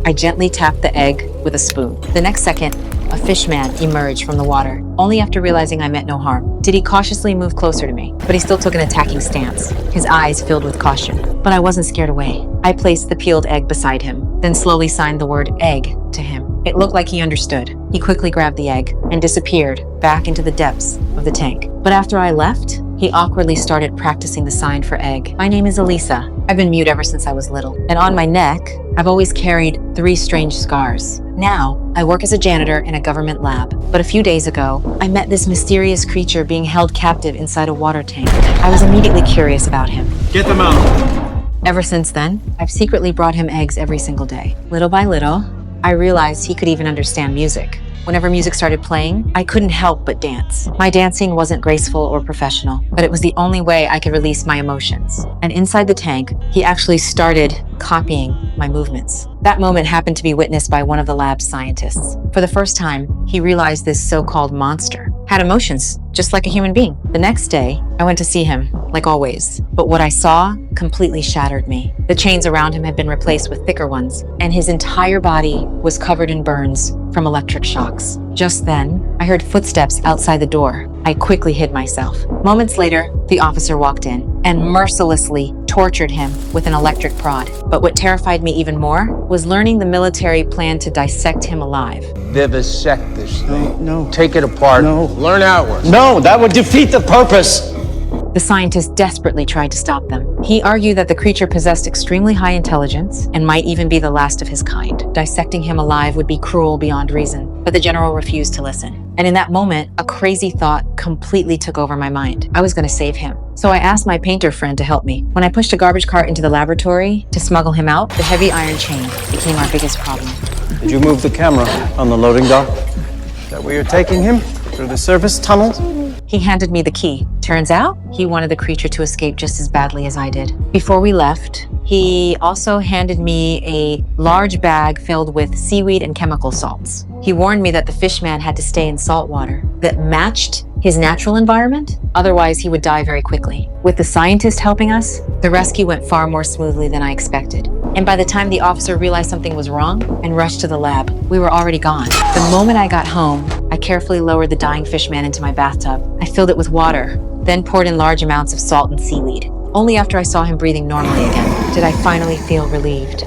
I gently tapped the egg with a spoon. The next second, a fishman emerged from the water, only after realizing I meant no harm. Did he cautiously move closer to me, but he still took an attacking stance, his eyes filled with caution. But I wasn't scared away. I placed the peeled egg beside him, then slowly signed the word egg to him. It looked like he understood. He quickly grabbed the egg and disappeared back into the depths of the tank. But after I left, he awkwardly started practicing the sign for egg. My name is Elisa. I've been mute ever since I was little. And on my neck, I've always carried 3 strange scars. Now, I work as a janitor in a government lab. But a few days ago, I met this mysterious creature being held captive inside a water tank. I was immediately curious about him. Get them out. Ever since then, I've secretly brought him eggs every single day. Little by little, I realized he could even understand music. Whenever music started playing, I couldn't help but dance. My dancing wasn't graceful or professional, but it was the only way I could release my emotions. And inside the tank, he actually started copying my movements. That moment happened to be witnessed by one of the lab's scientists. For the first time, he realized this so-called monster had emotions, just like a human being. The next day, I went to see him, like always. But what I saw completely shattered me. The chains around him had been replaced with thicker ones, and his entire body was covered in burns from electric shocks. Just then, I heard footsteps outside the door. I quickly hid myself. Moments later, the officer walked in and mercilessly tortured him with an electric prod. But what terrified me even more was learning the military planned to dissect him alive. Vivisect this thing. No. Take it apart. No. Learn outwards. No, that would defeat the purpose. The scientist desperately tried to stop them. He argued that the creature possessed extremely high intelligence and might even be the last of his kind. Dissecting him alive would be cruel beyond reason, but the general refused to listen. And in that moment, a crazy thought completely took over my mind. I was going to save him. So I asked my painter friend to help me. When I pushed a garbage cart into the laboratory to smuggle him out, the heavy iron chain became our biggest problem. Did you move the camera on the loading dock? Is that where you're taking him? Through the service tunnels? He handed me the key. Turns out, he wanted the creature to escape just as badly as I did. Before we left, he also handed me a large bag filled with seaweed and chemical salts. He warned me that the fishman had to stay in salt water that matched his natural environment, otherwise he would die very quickly. With the scientist helping us, the rescue went far more smoothly than I expected. And by the time the officer realized something was wrong and rushed to the lab, we were already gone. The moment I got home, I carefully lowered the dying fishman into my bathtub. I filled it with water, then poured in large amounts of salt and seaweed. Only after I saw him breathing normally again did I finally feel relieved.